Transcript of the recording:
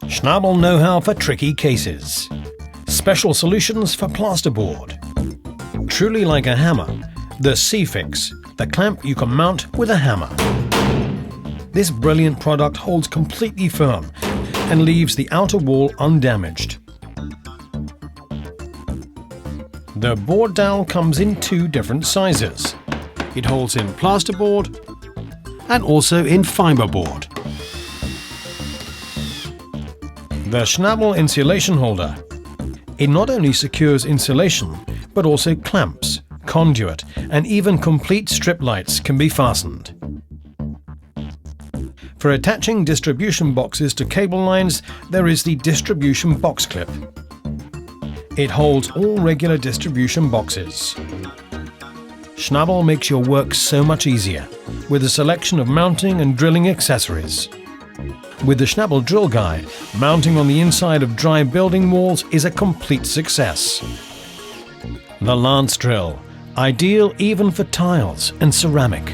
Schnabl know-how for tricky cases. Special solutions for plasterboard. Truly like a hammer, the C-Fix, the clamp you can mount with a hammer. This brilliant product holds completely firm and leaves the outer wall undamaged. The board dowel comes in two different sizes. It holds in plasterboard and also in fiberboard. The Schnabl insulation holder. It not only secures insulation, but also clamps, conduit, and even complete strip lights can be fastened. For attaching distribution boxes to cable lines, there is the distribution box clip. It holds all regular distribution boxes. Schnabl makes your work so much easier, with a selection of mounting and drilling accessories. With the Schnabl drill guide, mounting on the inside of dry building walls is a complete success. The lance drill, ideal even for tiles and ceramic.